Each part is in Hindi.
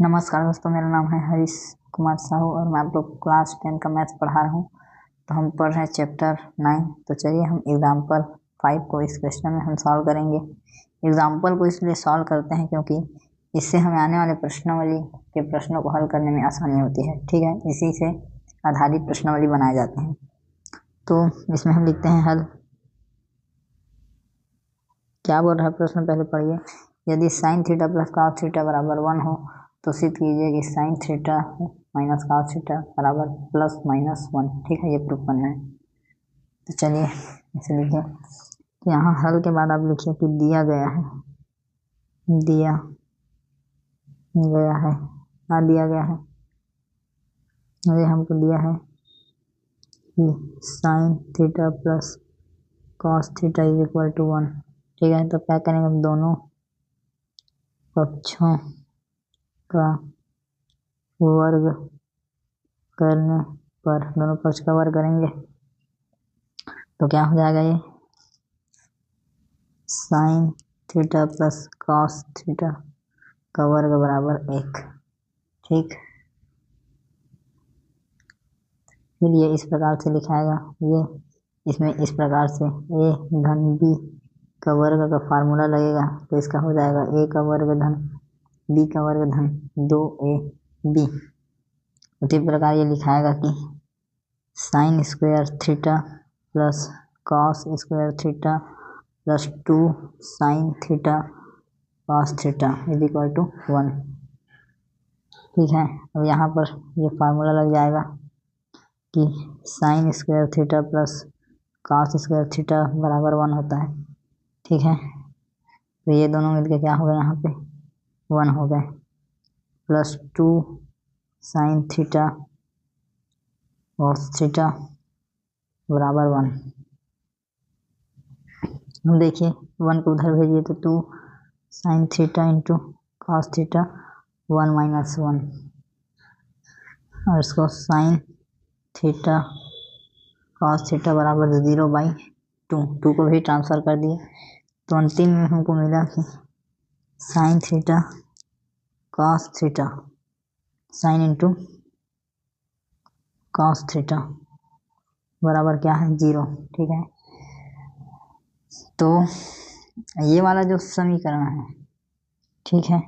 नमस्कार दोस्तों, मेरा नाम है हरीश कुमार साहू और मैं आप लोग क्लास 10 का मैथ्स पढ़ा रहा हूँ। तो हम पढ़ रहे हैं चैप्टर 9। तो चलिए हम एग्जाम्पल 5 को इस क्वेश्चन में हम सॉल्व करेंगे। एग्जाम्पल को इसलिए सॉल्व करते हैं क्योंकि इससे हमें आने वाले प्रश्नावली के प्रश्नों को हल करने में आसानी होती है। ठीक है, इसी से आधारित प्रश्नावली बनाए जाते हैं। तो इसमें हम लिखते हैं हल। क्या बोल रहा है प्रश्न, पहले पढ़िए। यदि sign theta plus cos theta बराबर 1 हो तो सिद्ध कीजिए कि sine theta minus cos theta बराबर प्लस माइनस 1। ठीक है, ये प्रूफ करना है। तो चलिए इसे लिखिए। तो यहाँ हल के बाद आप लिखिए कि दिया गया है, दिया गया है, क्या दिया गया है, ये हमको दिया है कि sine theta plus cos theta is equal to 1। ठीक है, तो क्या करेंगे, हम दोनों पक्षों का वर्ग करने पर, दोनों पक्ष का वर्ग करेंगे तो क्या हो जाएगा, ये sine theta plus cos theta का वर्ग बराबर 1। ठीक, फिर ये इस प्रकार से लिखाएगा, ये इसमें इस प्रकार से a धन b का वर्ग का फार्मूला लगेगा तो इसका हो जाएगा a का वर्ग धन b का वर्ग धन 2ab। उसी प्रकार ये लिखाएगा कि sine square theta plus cos square theta plus 2 sine theta cos theta is equal to 1। ठीक है, अब यहाँ पर ये फार्मूला लग जाएगा कि sine square theta plus cos square theta बराबर 1 होता है। ठीक है, तो ये दोनों मिलके क्या हो गए, यहाँ पे 1 हो गए, plus 2 sine theta cos theta बराबर 1। हम देखिए 1 को उधर भेजिए तो 2 sine theta into cos theta 1 minus 1, और इसको साइन थीटा कॉस थीटा बराबर 0/2 को भी ट्रांसफर कर दिए। तो अंतिम में हमको मिला कि sine theta cos theta, sine into cos theta बराबर क्या है, 0। ठीक है, तो ये वाला जो समीकरण है, ठीक है,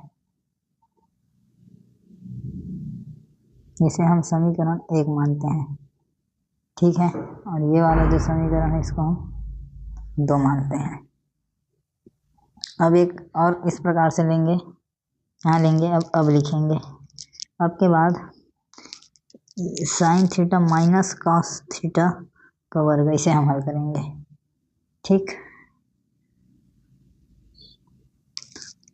इसे हम समीकरण 1 मानते हैं। ठीक है, और ये वाला जो समीकरण है इसको हम 2 मानते हैं। अब एक और इस प्रकार से लेंगे, यहाँ लेंगे, अब लिखेंगे। अब के बाद sign theta minus cos theta का वर्ग, इसे हम हल करेंगे। ठीक,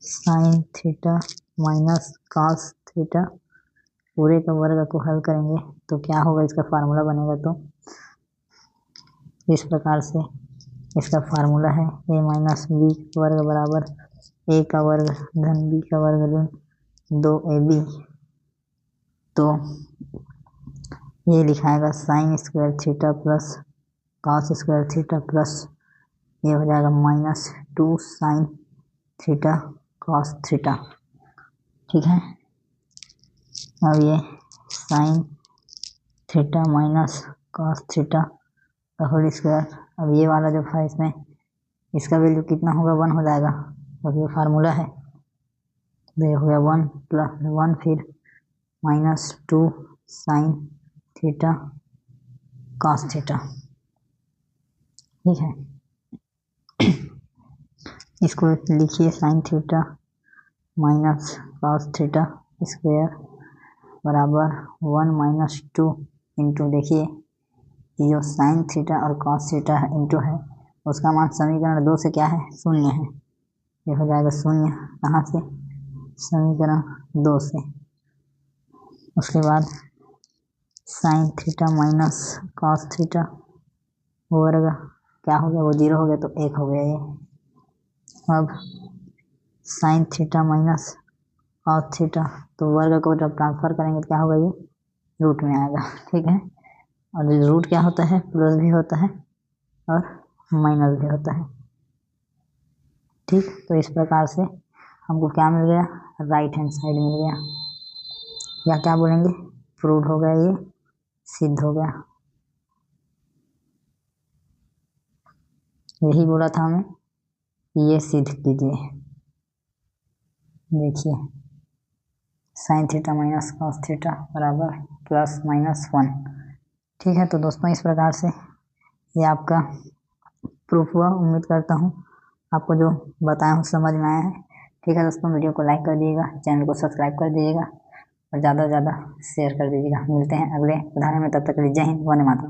sign theta minus cos theta पूरे का वर्ग को हल करेंगे तो क्या होगा, इसका फार्मूला बनेगा। तो इस प्रकार से इसका फार्मूला है a माइनस बी वर्ग बराबर a का वर्ग धन b का वर्ग धन 2ab। तो ये लिखाएगा sine square theta plus cos square theta plus ये हो जाएगा minus 2 sine theta cos theta. ठीक है, अब ये sine theta minus cos theta का होल स्क्वायर, अब ये वाला जो है इसमें इसका वैल्यू कितना होगा, 1 हो जाएगा, अब ये फार्मूला है। ये हो गया 1 प्लस 1, फिर minus 2 sine theta cos theta. ठीक है, इसको लिखिए, sign theta minus cos theta square बराबर 1 माइनस 2 इंटू, देखिए जो साइन थीटा और कॉस थीटा है इंटू है, उसका मान समीकरण 2 से क्या है, 0 है। ये हो जाएगा 0, कहाँ से, समीकरण 2 से। उसके बाद sign theta minus cos theta वर्ग क्या हो गया, वो 0 हो गया तो 1 हो गया ये। अब sign theta minus cos theta, तो वर्ग को जब ट्रांसफर करेंगे तो क्या होगा, ये रूट में आएगा। ठीक है, और रूट क्या होता है, प्लस भी होता है और माइनस भी होता है। ठीक, तो इस प्रकार से हमको क्या मिल गया, राइट हैंड साइड मिल गया। या क्या बोलेंगे, प्रूव्ड हो गया, ये सिद्ध हो गया। यही बोला था हमें, ये सिद्ध कीजिए। देखिए sign theta minus cos theta बराबर प्लस माइनस 1। ठीक है, तो दोस्तों इस प्रकार से ये आपका प्रूफ हुआ। उम्मीद करता हूँ आपको जो बताया हूँ समझ में आया है। ठीक है दोस्तों, वीडियो को लाइक कर दीजिएगा, चैनल को सब्सक्राइब कर दीजिएगा और ज़्यादा से ज़्यादा शेयर कर दीजिएगा। मिलते हैं अगले उदाहरण में, तब तक के लिए जय हिंद, वंदे मातरम।